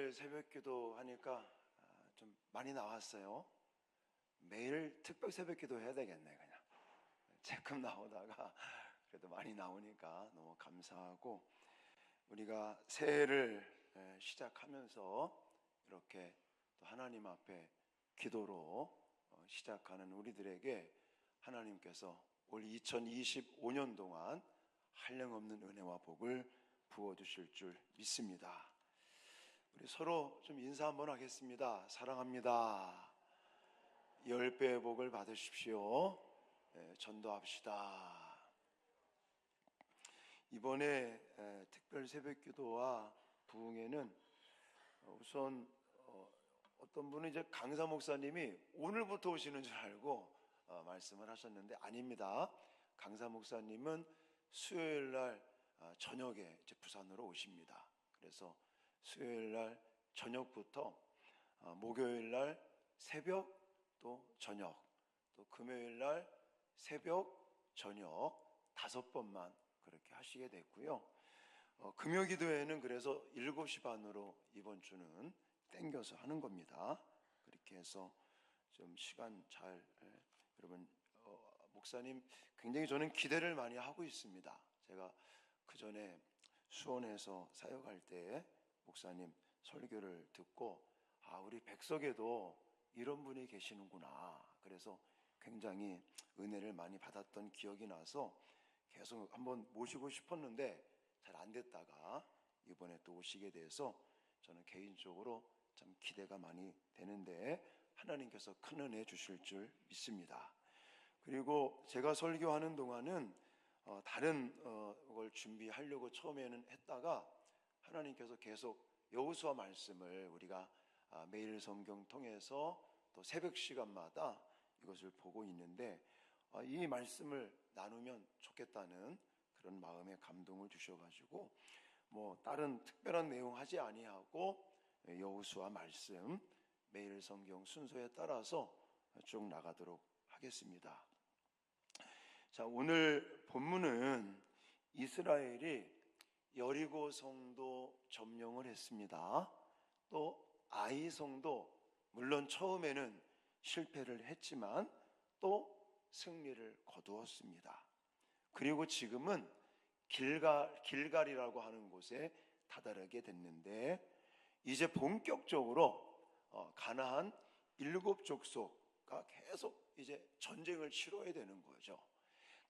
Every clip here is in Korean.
특별 새벽기도 하니까 좀 많이 나왔어요. 매일 특별 새벽기도 해야 되겠네. 그냥 조금 나오다가 그래도 많이 나오니까 너무 감사하고, 우리가 새해를 시작하면서 이렇게 또 하나님 앞에 기도로 시작하는 우리들에게 하나님께서 올 2025년 동안 한량없는 은혜와 복을 부어주실 줄 믿습니다. 우리 서로 좀 인사 한번 하겠습니다. 사랑합니다. 10배의 복을 받으십시오. 전도합시다. 이번에 특별 새벽기도와 부흥회는 우선 어떤 분은 이제 강사 목사님이 오늘부터 오시는 줄 알고 말씀을 하셨는데 아닙니다. 강사 목사님은 수요일 날 저녁에 이제 부산으로 오십니다. 그래서 수요일 날 저녁부터 목요일 날 새벽 또 저녁, 또 금요일 날 새벽 저녁 5번만 그렇게 하시게 됐고요. 금요기도회는 그래서 7시 반으로 이번 주는 땡겨서 하는 겁니다. 그렇게 해서 좀 시간 잘, 여러분 목사님 굉장히 저는 기대를 많이 하고 있습니다. 제가 그 전에 수원에서 사역할 때 목사님 설교를 듣고 우리 백석에도 이런 분이 계시는구나. 그래서 굉장히 은혜를 많이 받았던 기억이 나서 계속 한번 모시고 싶었는데 잘 안 됐다가 이번에 또 오시게 돼서 저는 개인적으로 참 기대가 많이 되는데 하나님께서 큰 은혜 주실 줄 믿습니다. 그리고 제가 설교하는 동안은 다른 걸 준비하려고 처음에는 했다가 하나님께서 계속 여호수아 말씀을 우리가 매일 성경 통해서 또 새벽 시간마다 이것을 보고 있는데 이 말씀을 나누면 좋겠다는 그런 마음의 감동을 주셔가지고 뭐 다른 특별한 내용 하지 아니하고 여호수아 말씀 매일 성경 순서에 따라서 쭉 나가도록 하겠습니다. 자, 오늘 본문은 이스라엘이 여리고 성도 점령을 했습니다. 또 아이 성도 물론 처음에는 실패를 했지만 또 승리를 거두었습니다. 그리고 지금은 길갈이라고 하는 곳에 다다르게 됐는데 이제 본격적으로 가나안 7족속과 계속 이제 전쟁을 치러야 되는 거죠.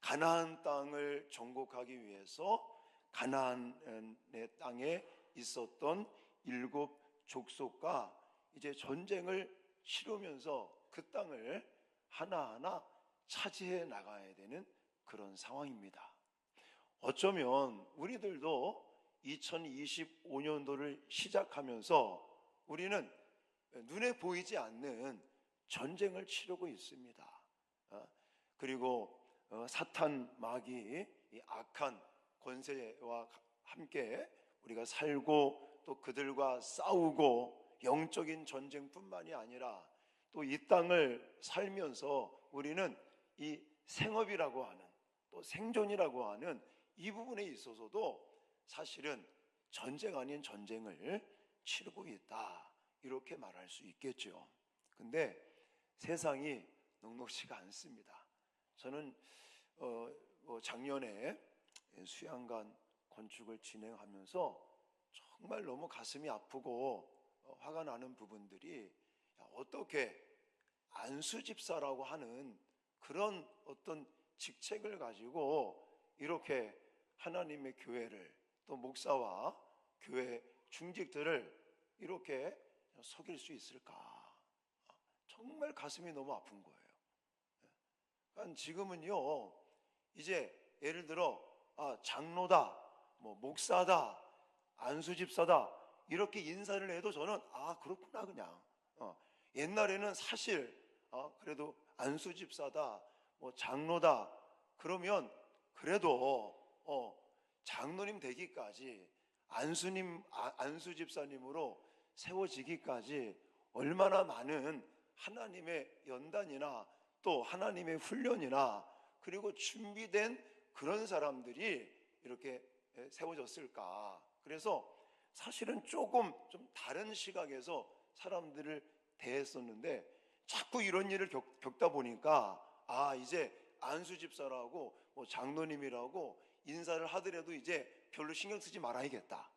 가나안 땅을 정복하기 위해서 가나안의 땅에 있었던 7족속과 이제 전쟁을 치르면서 그 땅을 하나하나 차지해 나가야 되는 그런 상황입니다. 어쩌면 우리들도 2025년도를 시작하면서 우리는 눈에 보이지 않는 전쟁을 치르고 있습니다. 그리고 사탄 마귀 이 악한 권세와 함께 우리가 살고 또 그들과 싸우고 영적인 전쟁뿐만이 아니라 또 이 땅을 살면서 우리는 이 생업이라고 하는 또 생존이라고 하는 이 부분에 있어서도 사실은 전쟁 아닌 전쟁을 치르고 있다, 이렇게 말할 수 있겠죠. 근데 세상이 녹록지가 않습니다. 저는 작년에 수양관 건축을 진행하면서 정말 너무 가슴이 아프고 화가 나는 부분들이, 어떻게 안수집사라고 하는 그런 어떤 직책을 가지고 이렇게 하나님의 교회를 또 목사와 교회 중직들을 이렇게 속일 수 있을까? 정말 가슴이 너무 아픈 거예요. 그러니까 지금은요, 이제 예를 들어 장로다, 뭐 목사다, 안수집사다 이렇게 인사를 해도 저는 그렇구나 그냥. 옛날에는 사실 그래도 안수집사다, 뭐 장로다 그러면 그래도 장로님 되기까지 안수집사님으로 세워지기까지 얼마나 많은 하나님의 연단이나 또 하나님의 훈련이나 그리고 준비된 그런 사람들이 이렇게 세워졌을까. 그래서 사실은 조금 좀 다른 시각에서 사람들을 대했었는데 자꾸 이런 일을 겪다 보니까 이제 안수 집사라고 뭐 장로님이라고 인사를 하더라도 이제 별로 신경 쓰지 말아야겠다.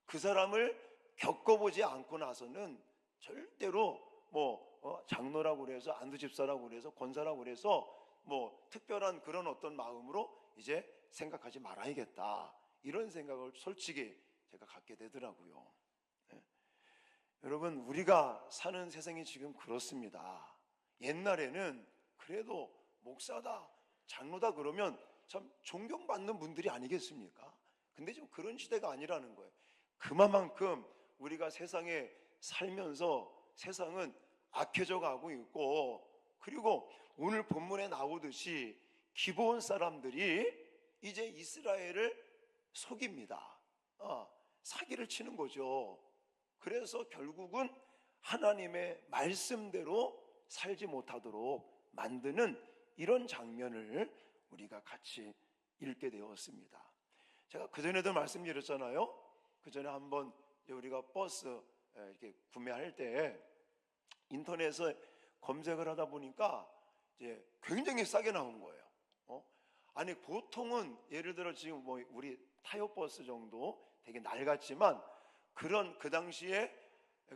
그 사람을 겪어보지 않고 나서는 절대로 장로라고 그래서 안수 집사라고 그래서 권사라고 그래서 뭐 특별한 그런 어떤 마음으로 이제 생각하지 말아야겠다. 이런 생각을 솔직히 제가 갖게 되더라고요. 네. 여러분, 우리가 사는 세상이 지금 그렇습니다. 옛날에는 그래도 목사다, 장로다 그러면 참 존경받는 분들이 아니겠습니까? 근데 지금 그런 시대가 아니라는 거예요. 그만큼 우리가 세상에 살면서 세상은 악해져 가고 있고, 그리고 오늘 본문에 나오듯이 기브온 사람들이 이제 이스라엘을 속입니다. 사기를 치는 거죠. 그래서 결국은 하나님의 말씀대로 살지 못하도록 만드는 이런 장면을 우리가 같이 읽게 되었습니다. 제가 그전에도 말씀드렸잖아요. 그전에 한번 우리가 버스 이렇게 구매할 때 인터넷에 검색을 하다 보니까 이제 굉장히 싸게 나온 거예요. 아니 보통은 예를 들어 지금 뭐 우리 타요 버스 정도 되게 낡았지만 그 당시에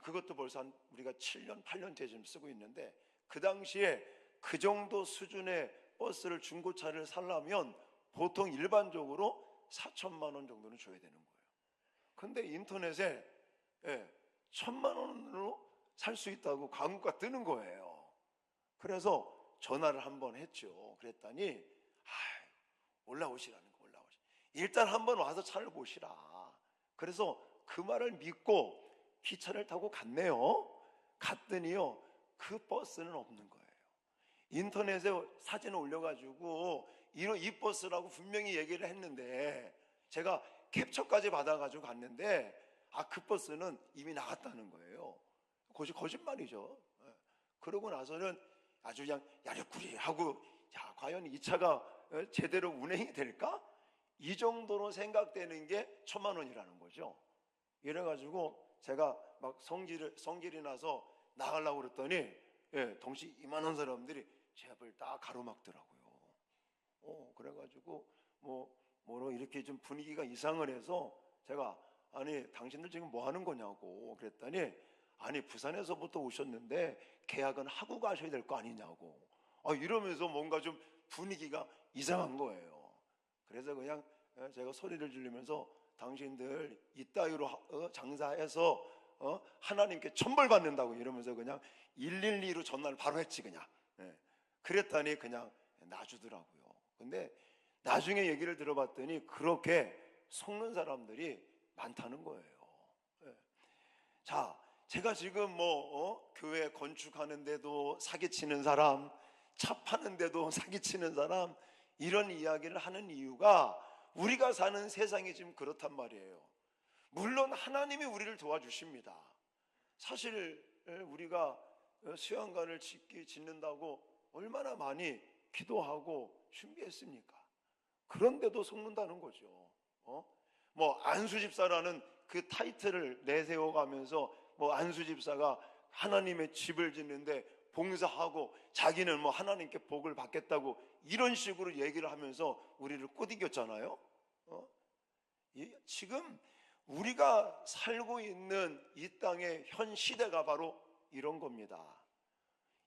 그것도 벌써 한 우리가 7년 8년째 지금 쓰고 있는데 그 당시에 그 정도 수준의 버스를 중고차를 살려면 보통 일반적으로 4천만 원 정도는 줘야 되는 거예요. 근데 인터넷에 1,000만 원으로 살 수 있다고 광고가 뜨는 거예요. 그래서 전화를 한번 했죠. 그랬더니 올라오시라는 거, 일단 한번 와서 차를 보시라. 그래서 그 말을 믿고 기차를 타고 갔네요. 갔더니요, 그 버스는 없는 거예요. 인터넷에 사진을 올려가지고 이 버스라고 분명히 얘기를 했는데 제가 캡처까지 받아가지고 갔는데 그 버스는 이미 나갔다는 거예요. 거짓말이죠. 그러고 나서는 아주 그냥 야릇구리하고 과연 이 차가 제대로 운행이 될까? 이 정도로 생각되는 게 1,000만 원이라는 거죠. 이래가지고 제가 막 성질이 나서 나가려고 그랬더니 동시 이만한 사람들이 제 앞을 딱 가로막더라고요. 그래가지고 뭐로 이렇게 좀 분위기가 이상을 해서 제가 아니 당신들 지금 뭐 하는 거냐고 그랬더니 아니 부산에서부터 오셨는데 계약은 하고 가셔야 될 거 아니냐고 이러면서 뭔가 좀 분위기가 이상한 거예요. 그래서 그냥 제가 소리를 지르면서 당신들 이따위로 장사해서 하나님께 천벌 받는다고 이러면서 그냥 112로 전화를 바로 했지 그냥. 그랬더니 그냥 놔주더라고요. 근데 나중에 얘기를 들어봤더니 그렇게 속는 사람들이 많다는 거예요. 자, 제가 지금 교회 건축하는데도 사기치는 사람, 차 파는데도 사기치는 사람, 이런 이야기를 하는 이유가 우리가 사는 세상이 지금 그렇단 말이에요. 물론 하나님이 우리를 도와주십니다. 사실 우리가 수양관을 짓는다고 얼마나 많이 기도하고 준비했습니까? 그런데도 속는다는 거죠. 안수집사라는 그 타이틀을 내세워가면서 안수집사가 하나님의 집을 짓는데 봉사하고 자기는 하나님께 복을 받겠다고 이런 식으로 얘기를 하면서 우리를 꼬드겼잖아요. 지금 우리가 살고 있는 이 땅의 현 시대가 바로 이런 겁니다.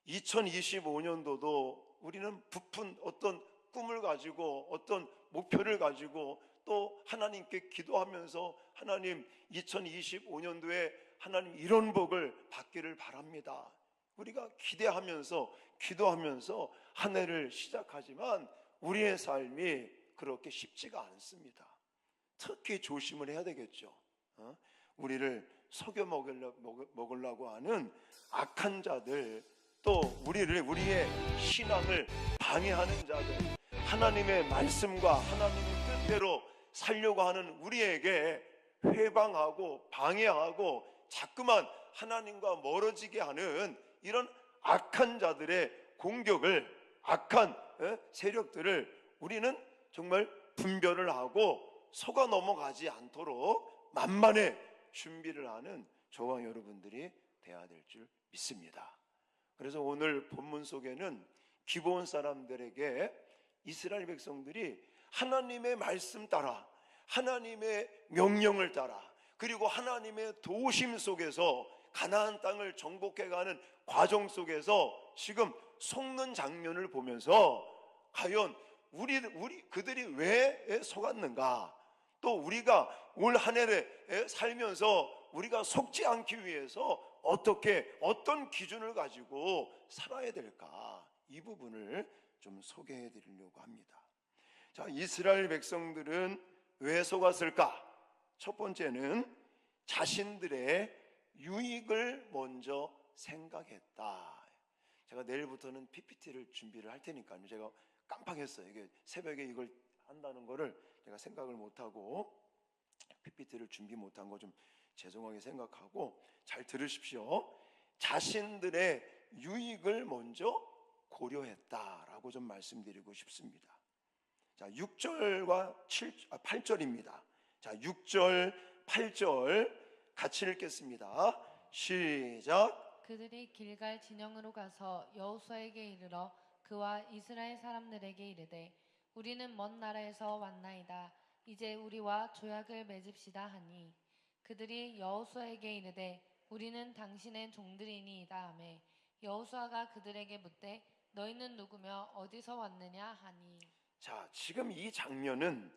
2025년도도 우리는 부푼 어떤 꿈을 가지고 어떤 목표를 가지고 또 하나님께 기도하면서 하나님 2025년도에 하나님 이런 복을 받기를 바랍니다. 우리가 기대하면서 기도하면서 한 해를 시작하지만 우리의 삶이 그렇게 쉽지가 않습니다. 특히 조심을 해야 되겠죠. 우리를 속여 먹으려고 하는 악한 자들, 또 우리의 신앙을 방해하는 자들, 하나님의 말씀과 하나님의 뜻대로 살려고 하는 우리에게 회방하고 방해하고 자꾸만 하나님과 멀어지게 하는 이런 악한 자들의 공격을, 악한 세력들을 우리는 정말 분별을 하고 속아 넘어가지 않도록 만만에 준비를 하는 저와 여러분들이 돼야 될 줄 믿습니다. 그래서 오늘 본문 속에는 기브온 사람들에게 이스라엘 백성들이 하나님의 말씀 따라, 하나님의 명령을 따라, 그리고 하나님의 도우심 속에서 가나안 땅을 정복해가는 과정 속에서 지금 속는 장면을 보면서 과연 그들이 왜 속았는가, 또 우리가 올 한 해를 살면서 우리가 속지 않기 위해서 어떤 기준을 가지고 살아야 될까, 이 부분을 좀 소개해 드리려고 합니다. 자, 이스라엘 백성들은 왜 속았을까? 첫 번째는 자신들의 유익을 먼저 생각했다. 제가 내일부터는 PPT를 준비를 할 테니까요. 제가 깜빡했어요. 이게 새벽에 이걸 한다는 거를 제가 생각을 못하고 PPT를 준비 못한 거 좀 죄송하게 생각하고 잘 들으십시오. 자신들의 유익을 먼저 고려했다라고 좀 말씀드리고 싶습니다. 자, 6절과 8절입니다. 자, 6절, 8절 같이 읽겠습니다. 시작. 그들이 길갈 진영으로 가서 여호수아에게 이르러 그와 이스라엘 사람들에게 이르되 우리는 먼 나라에서 왔나이다. 이제 우리와 조약을 맺읍시다 하니 그들이 여호수아에게 이르되 우리는 당신의 종들이니이다 하매 여호수아가 그들에게 묻되 너희는 누구며 어디서 왔느냐 하니. 자, 지금 이 장면은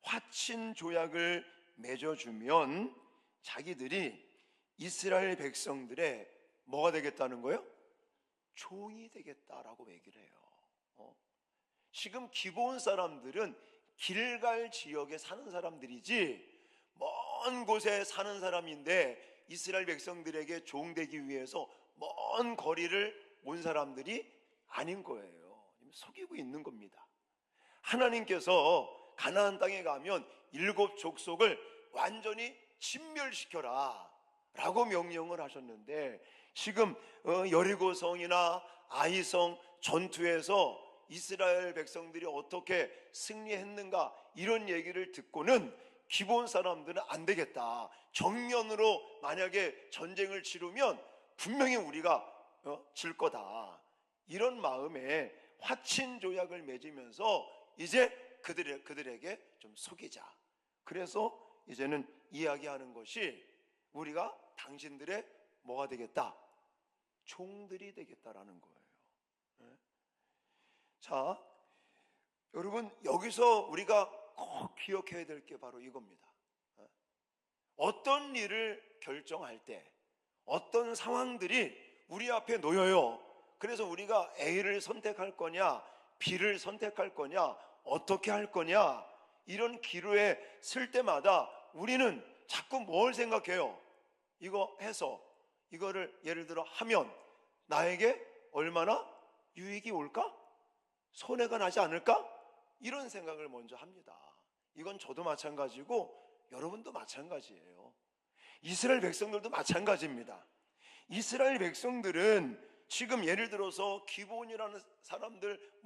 화친 조약을 맺어주면 자기들이 이스라엘 백성들의 뭐가 되겠다는 거예요? 종이 되겠다라고 얘기를 해요. 지금 기브온 사람들은 길갈 지역에 사는 사람들이지 먼 곳에 사는 사람인데 이스라엘 백성들에게 종되기 위해서 먼 거리를 온 사람들이 아닌 거예요. 속이고 있는 겁니다. 하나님께서 가나안 땅에 가면 7 족속을 완전히 진멸시켜라 라고 명령을 하셨는데 지금 여리고성이나 아이성 전투에서 이스라엘 백성들이 어떻게 승리했는가, 이런 얘기를 듣고는 기브온 사람들은 안 되겠다, 정면으로 만약에 전쟁을 치르면 분명히 우리가 질 거다, 이런 마음에 화친 조약을 맺으면서 이제 그들에게 좀 속이자. 그래서 이제는 이야기하는 것이 우리가 당신들의 뭐가 되겠다? 종들이 되겠다라는 거예요. 자, 여러분, 여기서 우리가 꼭 기억해야 될 게 바로 이겁니다. 어떤 일을 결정할 때 어떤 상황들이 우리 앞에 놓여요. 그래서 우리가 A를 선택할 거냐, B를 선택할 거냐, 어떻게 할 거냐, 이런 기로에 쓸 때마다 우리는 자꾸 뭘 생각해요? 이거 해서 이거를 예를 들어 하면 나에게 얼마나 유익이 올까? 손해가 나지 않을까? 이런 생각을 먼저 합니다. 이건 저도 마찬가지고 여러분도 마찬가지예요. 이스라엘 백성들도 마찬가지입니다. 이스라엘 백성들은 지금 예를 들어서 기브온이라는 사람들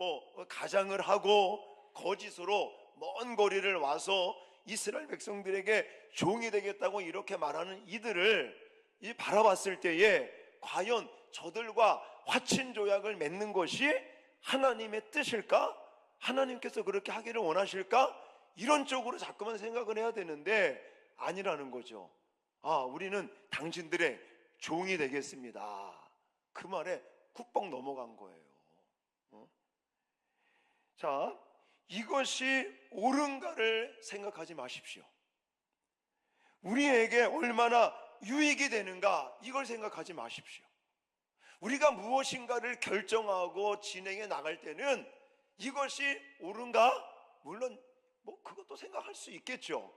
가장을 하고 거짓으로 먼 거리를 와서 이스라엘 백성들에게 종이 되겠다고 이렇게 말하는 이들을 바라봤을 때에 과연 저들과 화친 조약을 맺는 것이 하나님의 뜻일까? 하나님께서 그렇게 하기를 원하실까? 이런 쪽으로 자꾸만 생각을 해야 되는데 아니라는 거죠. 우리는 당신들의 종이 되겠습니다. 그 말에 쿡뻑 넘어간 거예요. 자, 이것이 옳은가를 생각하지 마십시오. 우리에게 얼마나 유익이 되는가, 이걸 생각하지 마십시오. 우리가 무엇인가를 결정하고 진행해 나갈 때는 이것이 옳은가? 물론 그것도 생각할 수 있겠죠.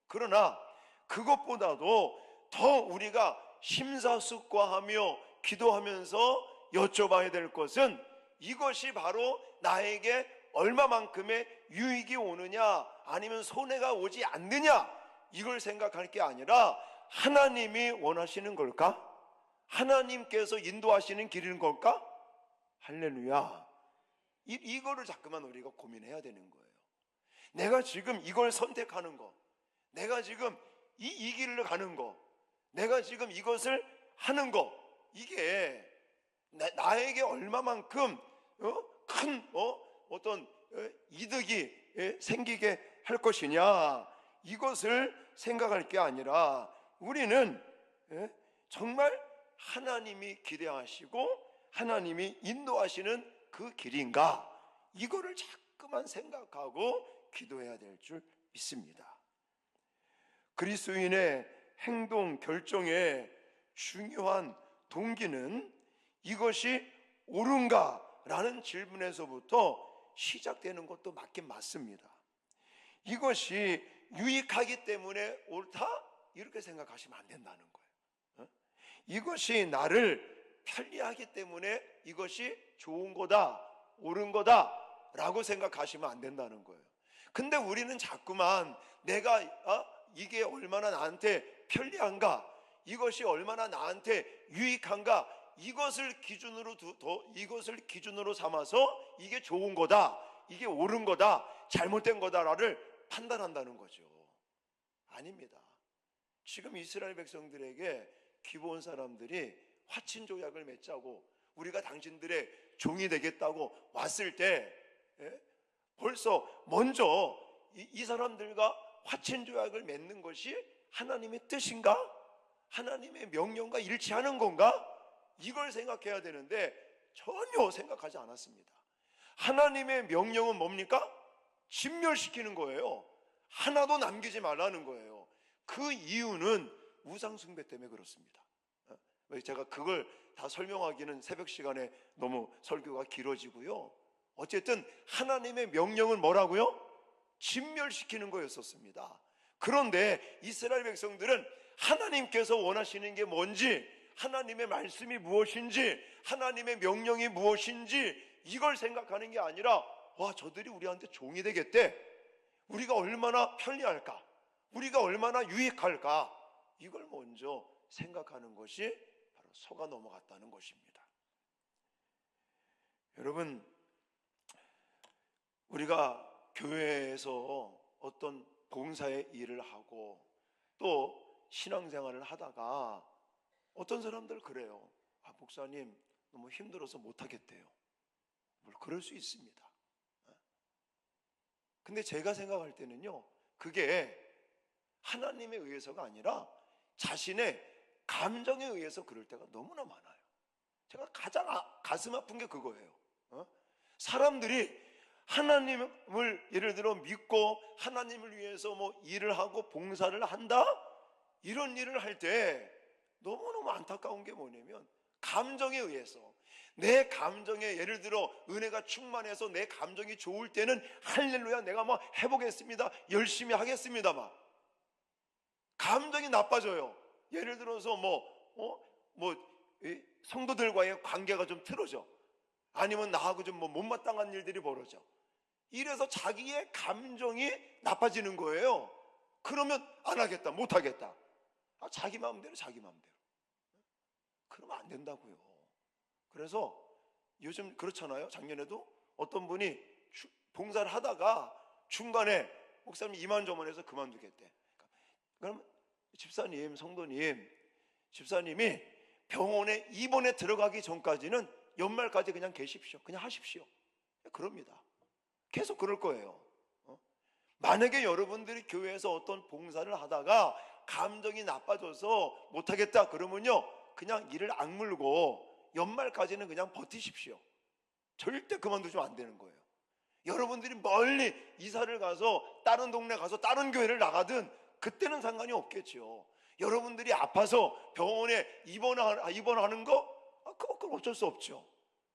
그러나 그것보다도 더 우리가 심사숙고하며 기도하면서 여쭤봐야 될 것은 이것이 바로 나에게 얼마만큼의 유익이 오느냐, 아니면 손해가 오지 않느냐, 이걸 생각할 게 아니라 하나님이 원하시는 걸까? 하나님께서 인도하시는 길인 걸까? 할렐루야. 이거를 자꾸만 우리가 고민해야 되는 거예요. 내가 지금 이걸 선택하는 거, 내가 지금 이 길을 가는 거, 내가 지금 이것을 하는 거, 이게 나에게 얼마만큼 큰 어떤 이득이 생기게 할 것이냐, 이것을 생각할 게 아니라 우리는 정말 하나님이 기대하시고 하나님이 인도하시는 그 길인가, 이거를 자꾸만 생각하고 기도해야 될 줄 믿습니다. 그리스도인의 행동 결정의 중요한 동기는 이것이 옳은가라는 질문에서부터 시작되는 것도 맞긴 맞습니다. 이것이 유익하기 때문에 옳다, 이렇게 생각하시면 안 된다는 거예요. 이것이 나를 편리하기 때문에 이것이 좋은 거다, 옳은 거다 라고 생각하시면 안 된다는 거예요. 근데 우리는 자꾸만 내가 이게 얼마나 나한테 편리한가, 이것이 얼마나 나한테 유익한가, 이것을 기준으로 삼아서 이게 좋은 거다, 이게 옳은 거다, 잘못된 거다를 판단한다는 거죠. 아닙니다. 지금 이스라엘 백성들에게 기브온 사람들이 화친 조약을 맺자고, 우리가 당신들의 종이 되겠다고 왔을 때 벌써 먼저 이 사람들과 화친 조약을 맺는 것이 하나님의 뜻인가? 하나님의 명령과 일치하는 건가? 이걸 생각해야 되는데 전혀 생각하지 않았습니다. 하나님의 명령은 뭡니까? 진멸시키는 거예요. 하나도 남기지 말라는 거예요. 그 이유는 우상숭배 때문에 그렇습니다. 제가 그걸 다 설명하기는 새벽 시간에 너무 설교가 길어지고요. 어쨌든 하나님의 명령은 뭐라고요? 진멸시키는 거였었습니다. 그런데 이스라엘 백성들은 하나님께서 원하시는 게 뭔지, 하나님의 말씀이 무엇인지, 하나님의 명령이 무엇인지 이걸 생각하는 게 아니라, 와, 저들이 우리한테 종이 되겠대, 우리가 얼마나 편리할까, 우리가 얼마나 유익할까, 이걸 먼저 생각하는 것이 바로 속아 넘어갔다는 것입니다. 여러분, 우리가 교회에서 어떤 봉사의 일을 하고 또 신앙생활을 하다가 어떤 사람들 그래요. 목사님 너무 힘들어서 못하겠대요. 뭘 그럴 수 있습니다. 근데 제가 생각할 때는요, 그게 하나님에 의해서가 아니라 자신의 감정에 의해서 그럴 때가 너무나 많아요. 제가 가장 가슴 아픈 게 그거예요. 사람들이 하나님을 예를 들어 믿고 하나님을 위해서 뭐 일을 하고 봉사를 한다, 이런 일을 할 때 너무너무 안타까운 게 뭐냐면, 감정에 의해서, 내 감정에 예를 들어 은혜가 충만해서 내 감정이 좋을 때는 할렐루야, 내가 막 해보겠습니다, 열심히 하겠습니다, 막 감정이 나빠져요. 예를 들어서 성도들과의 관계가 좀 틀어져, 아니면 나하고 좀 못마땅한 일들이 벌어져. 이래서 자기의 감정이 나빠지는 거예요. 그러면 안 하겠다, 못 하겠다. 자기 마음대로. 그러면 안 된다고요. 그래서 요즘 그렇잖아요. 작년에도 어떤 분이 봉사를 하다가 중간에 목사님 이만저만해서 그만두겠대. 그럼 집사님, 성도님, 집사님이 병원에 입원에 들어가기 전까지는 연말까지 그냥 계십시오, 그냥 하십시오. 그럽니다. 계속 그럴 거예요. 만약에 여러분들이 교회에서 어떤 봉사를 하다가 감정이 나빠져서 못하겠다 그러면요, 그냥 일을 악물고 연말까지는 그냥 버티십시오. 절대 그만두시면 안 되는 거예요. 여러분들이 멀리 이사를 가서 다른 동네 가서 다른 교회를 나가든 그때는 상관이 없겠죠. 여러분들이 아파서 병원에 입원하는 거, 그건 어쩔 수 없죠.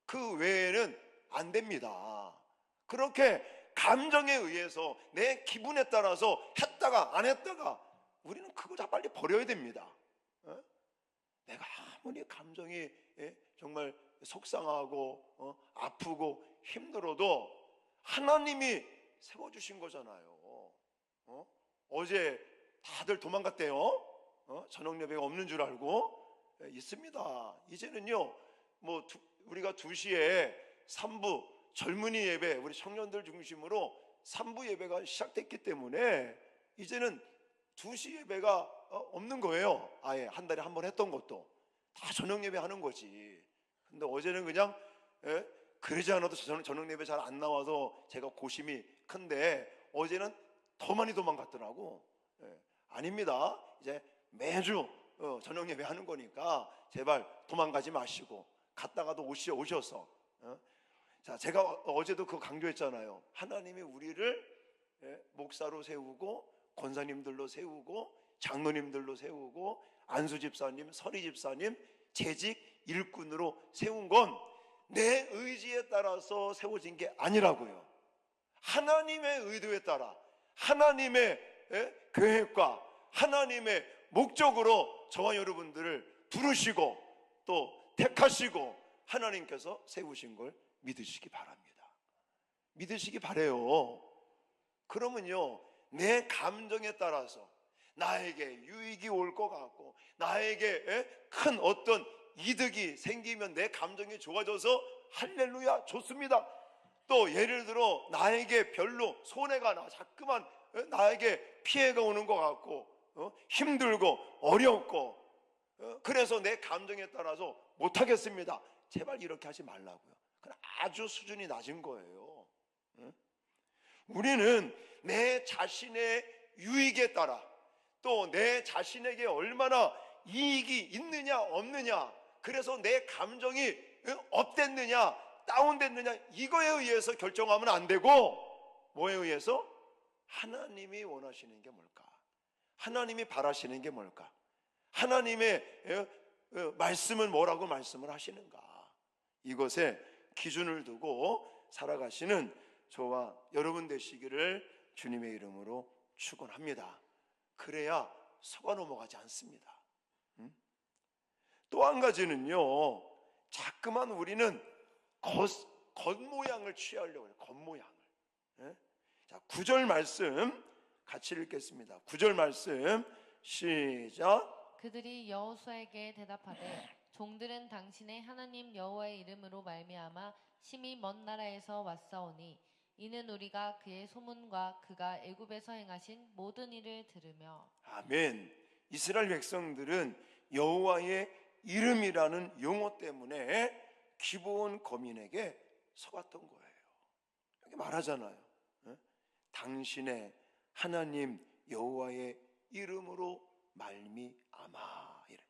그 외에는 안 됩니다. 그렇게 감정에 의해서 내 기분에 따라서 했다가 안 했다가, 우리는 그거 다 빨리 버려야 됩니다. 내가 아무리 감정이 정말 속상하고 아프고 힘들어도 하나님이 세워주신 거잖아요. 어제 다들 도망갔대요. 저녁 예배가 없는 줄 알고. 있습니다. 이제는요, 우리가 2시에 3부 젊은이 예배, 우리 청년들 중심으로 3부 예배가 시작됐기 때문에 이제는 2시 예배가 없는 거예요. 아예 한 달에 한 번 했던 것도 다 저녁 예배 하는 거지. 근데 어제는 그냥 그러지 않아도 저녁 예배 잘 안 나와서 제가 고심이 큰데 어제는 더 많이 도망갔더라고. 아닙니다. 이제 매주 저녁 예배 하는 거니까 제발 도망가지 마시고 갔다가도 오셔서 자, 제가 어제도 그거 강조했잖아요. 하나님이 우리를 목사로 세우고 권사님들로 세우고 장로님들로 세우고 안수 집사님, 선희 집사님, 재직 일꾼으로 세운 건 내 의지에 따라서 세워진 게 아니라고요. 하나님의 의도에 따라 하나님의 계획과 하나님의 목적으로 저와 여러분들을 부르시고 또 택하시고 하나님께서 세우신 걸 믿으시기 바랍니다. 믿으시기 바래요. 그러면요, 내 감정에 따라서 나에게 유익이 올 것 같고 나에게 큰 어떤 이득이 생기면 내 감정이 좋아져서 할렐루야 좋습니다. 또 예를 들어 나에게 별로 손해가 나, 자꾸만 나에게 피해가 오는 것 같고 힘들고 어렵고 그래서 내 감정에 따라서 못하겠습니다. 제발 이렇게 하지 말라고요. 그건 아주 수준이 낮은 거예요. 우리는 내 자신의 유익에 따라 또 내 자신에게 얼마나 이익이 있느냐 없느냐, 그래서 내 감정이 업됐느냐 다운됐느냐 이거에 의해서 결정하면 안 되고, 뭐에 의해서? 하나님이 원하시는 게 뭘까? 하나님이 바라시는 게 뭘까? 하나님의 말씀은 뭐라고 말씀을 하시는가? 이것에 기준을 두고 살아가시는 저와 여러분 되시기를 주님의 이름으로 축원합니다. 그래야 속아 넘어가지 않습니다. 또 한 가지는요, 자꾸만 우리는 겉모양을 취하려고 해요. 겉모양을. 자, 9절 말씀 같이 읽겠습니다. 9절 말씀 시작. 그들이 여호수아에게 대답하되 종들은 당신의 하나님 여호와의 이름으로 말미암아 심히 먼 나라에서 왔사오니 이는 우리가 그의 소문과 그가 애굽에서 행하신 모든 일을 들으며. 아멘. 이스라엘 백성들은 여호와의 이름이라는 용어 때문에 기브온 거민에게 속았던 거예요. 여기 말하잖아요. 당신의 하나님 여호와의 이름으로 말미암아. 이래.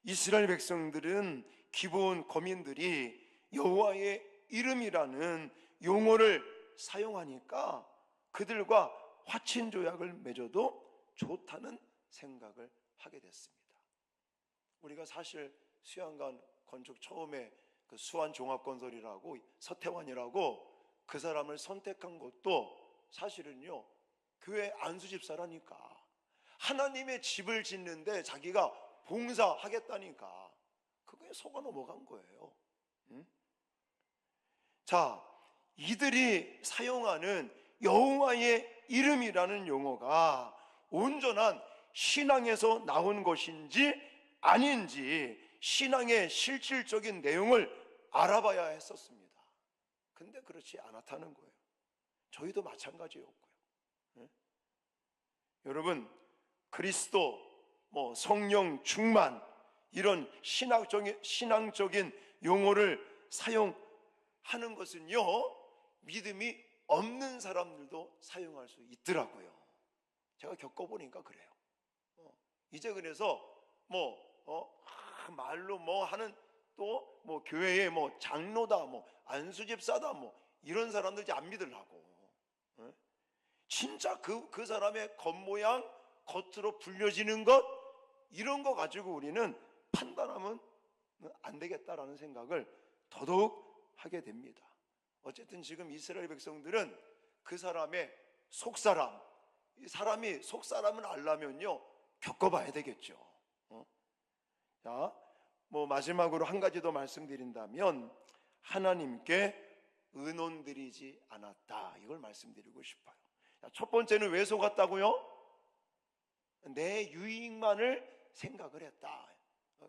이스라엘 백성들은 기브온 거민들이 여호와의 이름이라는 용어를 사용하니까 그들과 화친 조약을 맺어도 좋다는 생각을 하게 됐습니다. 우리가 사실 수양관 건축 처음에 그 수완종합건설이라고 서태환이라고 그 사람을 선택한 것도 사실은요, 교회 안수집사라니까, 하나님의 집을 짓는데 자기가 봉사하겠다니까 그거에 속아 넘어간 거예요. 자, 이들이 사용하는 여호와의 이름이라는 용어가 온전한 신앙에서 나온 것인지 아닌지 신앙의 실질적인 내용을 알아봐야 했었습니다. 근데 그렇지 않았다는 거예요. 저희도 마찬가지였고요. 여러분, 그리스도, 성령 충만, 이런 신앙적인 용어를 사용하는 것은요, 믿음이 없는 사람들도 사용할 수 있더라고요. 제가 겪어보니까 그래요. 이제 그래서 말로 하는 또 교회에 장로다, 안수집사다, 이런 사람들 이제 안 믿으려고. 진짜 그 사람의 겉모양, 겉으로 불려지는 것, 이런 거 가지고 우리는 판단하면 안 되겠다라는 생각을 더더욱 하게 됩니다. 어쨌든 지금 이스라엘 백성들은 그 사람의 속사람, 이 사람이 속사람을 알려면요, 겪어봐야 되겠죠. 자, 마지막으로 한 가지 더 말씀드린다면, 하나님께 의논드리지 않았다, 이걸 말씀드리고 싶어요. 첫 번째는 왜 속았다고요? 내 유익만을 생각을 했다.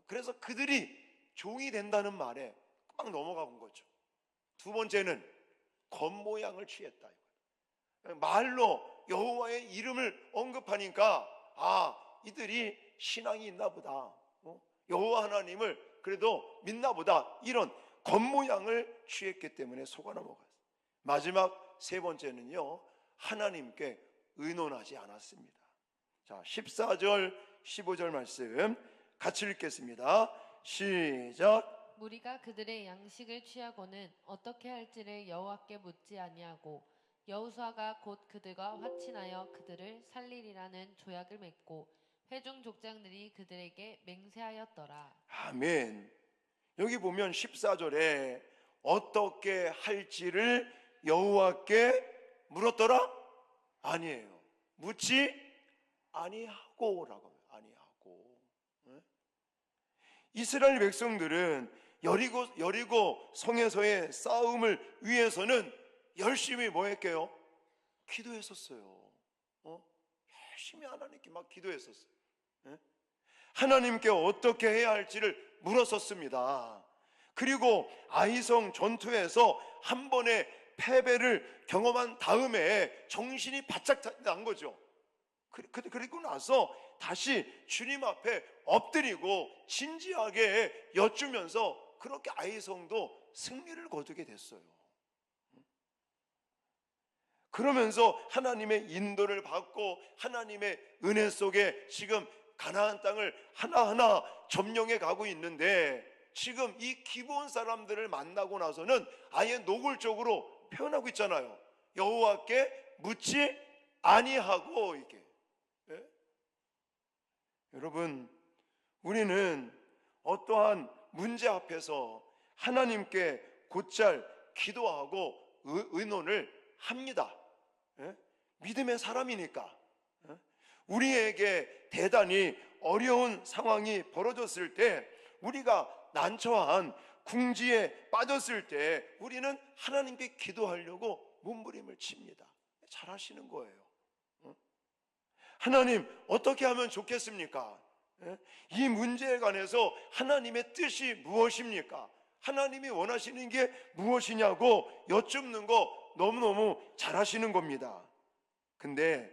그래서 그들이 종이 된다는 말에 막 넘어간 거죠. 두 번째는 겉모양을 취했다. 말로 여호와의 이름을 언급하니까 이들이 신앙이 있나 보다, 여호와 하나님을 그래도 믿나 보다, 이런 겉모양을 취했기 때문에 속아 넘어갔어요. 마지막 세 번째는요, 하나님께 의논하지 않았습니다. 자, 14절 15절 말씀 같이 읽겠습니다. 시작. 무리가 그들의 양식을 취하고는 어떻게 할지를 여호와께 묻지 아니하고 여호수아가 곧 그들과 화친하여 그들을 살리리라는 조약을 맺고 회중 족장들이 그들에게 맹세하였더라. 아멘. 여기 보면 14절에 어떻게 할지를 여호와께 물었더라? 아니에요. 묻지 아니하고라고. 아니하고. 이스라엘 백성들은 여리고 성에서의 싸움을 위해서는 열심히 뭐 했게요? 기도했었어요. 열심히 하나님께 막 기도했었어요. 하나님께 어떻게 해야 할지를 물었었습니다. 그리고 아이성 전투에서 한 번의 패배를 경험한 다음에 정신이 바짝 난 거죠. 그리고 나서 다시 주님 앞에 엎드리고 진지하게 여쭈면서 그렇게 아이성도 승리를 거두게 됐어요. 그러면서 하나님의 인도를 받고 하나님의 은혜 속에 지금 가나안 땅을 하나하나 점령해 가고 있는데, 지금 이 기브온 사람들을 만나고 나서는 아예 노골적으로 표현하고 있잖아요. 여호와께 묻지 아니하고. 이게 여러분, 우리는 어떠한 문제 앞에서 하나님께 곧잘 기도하고 의논을 합니다. 믿음의 사람이니까. 우리에게 대단히 어려운 상황이 벌어졌을 때, 우리가 난처한 궁지에 빠졌을 때 우리는 하나님께 기도하려고 몸부림을 칩니다. 잘하시는 거예요. 하나님, 어떻게 하면 좋겠습니까? 이 문제에 관해서 하나님의 뜻이 무엇입니까? 하나님이 원하시는 게 무엇이냐고 여쭙는 거 너무너무 잘하시는 겁니다. 근데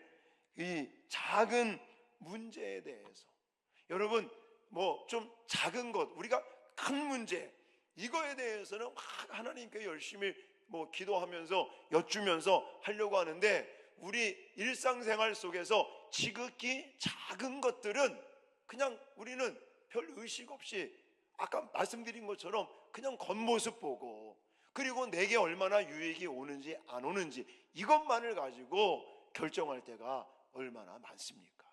이 작은 문제에 대해서, 여러분, 뭐 좀 작은 것, 우리가 큰 문제, 이거에 대해서는 막 하나님께 열심히 뭐 기도하면서 여쭈면서 하려고 하는데, 우리 일상생활 속에서 지극히 작은 것들은 그냥 우리는 별 의식 없이 아까 말씀드린 것처럼 그냥 겉모습 보고, 그리고 내게 얼마나 유익이 오는지 안 오는지 이것만을 가지고 결정할 때가 얼마나 많습니까?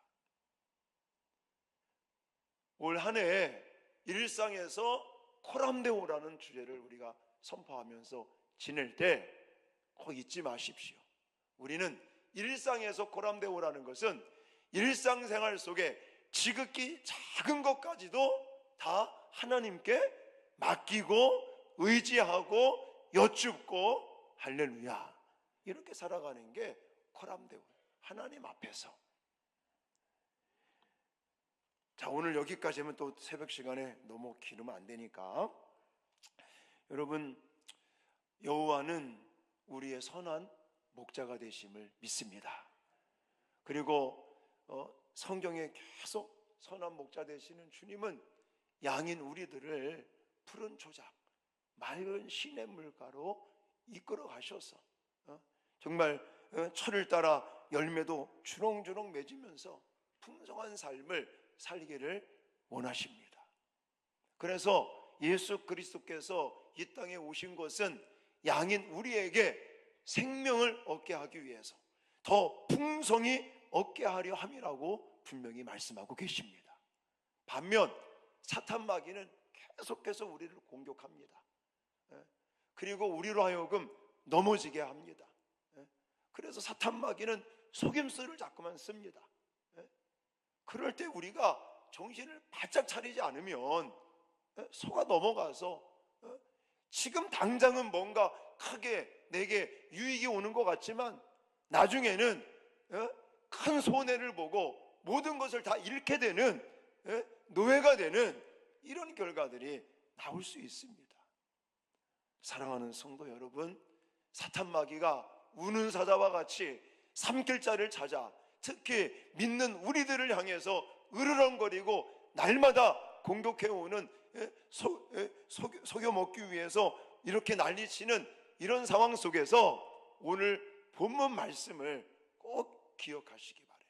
올 한 해 일상에서 코람데오라는 주제를 우리가 선포하면서 지낼 때 꼭 잊지 마십시오. 우리는 일상에서 코람데오라는 것은 일상생활 속에 지극히 작은 것까지도 다 하나님께 맡기고 의지하고 여쭙고, 할렐루야, 이렇게 살아가는 게 코람데오, 하나님 앞에서. 자, 오늘 여기까지 하면 또 새벽 시간에 너무 길으면 안 되니까, 여러분, 여호와는 우리의 선한 목자가 되심을 믿습니다. 그리고 성경에 계속 선한 목자 되시는 주님은 양인 우리들을 푸른 초작, 맑은 시냇 물가로 이끌어 가셔서 정말 철을 따라 열매도 주렁주렁 맺으면서 풍성한 삶을 살기를 원하십니다. 그래서 예수 그리스도께서 이 땅에 오신 것은 양인 우리에게 생명을 얻게 하기 위해서, 더 풍성히 얻게 하려 함이라고 분명히 말씀하고 계십니다. 반면 사탄 마귀는 계속해서 우리를 공격합니다. 그리고 우리로 하여금 넘어지게 합니다. 그래서 사탄 마귀는 속임수를 자꾸만 씁니다. 그럴 때 우리가 정신을 바짝 차리지 않으면 속아 넘어가서 지금 당장은 뭔가 크게 내게 유익이 오는 것 같지만 나중에는 큰 손해를 보고 모든 것을 다 잃게 되는, 노예가 되는 이런 결과들이 나올 수 있습니다. 사랑하는 성도 여러분, 사탄 마귀가 우는 사자와 같이 삼킬 자를 찾아 특히 믿는 우리들을 향해서 으르렁거리고 날마다 공격해오는 속여 먹기 위해서 이렇게 난리치는 이런 상황 속에서 오늘 본문 말씀을 꼭 기억하시기 바라요.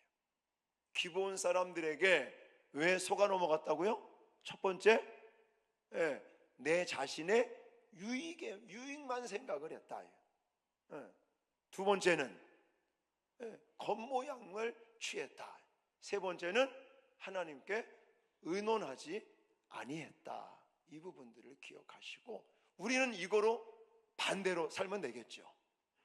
기브온 사람들에게 왜 속아 넘어갔다고요? 첫 번째, 내 자신의 유익만 생각을 했다. 두 번째는 겉모양을 취했다. 세 번째는 하나님께 의논하지 아니했다. 이 부분들을 기억하시고 우리는 이거로 반대로 살면 되겠죠.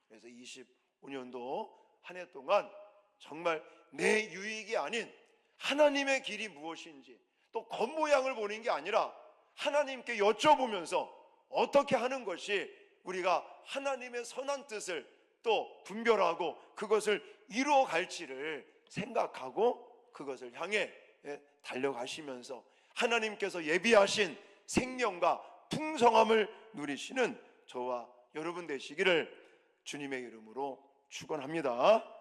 그래서 25년도 한 해 동안 정말 내 유익이 아닌 하나님의 길이 무엇인지, 또 겉모양을 보는 게 아니라 하나님께 여쭤보면서 어떻게 하는 것이 우리가 하나님의 선한 뜻을 또 분별하고 그것을 이루어 갈지를 생각하고 그것을 향해 달려가시면서 하나님께서 예비하신 생명과 풍성함을 누리시는 저와 여러분 되시기를 주님의 이름으로 축원합니다.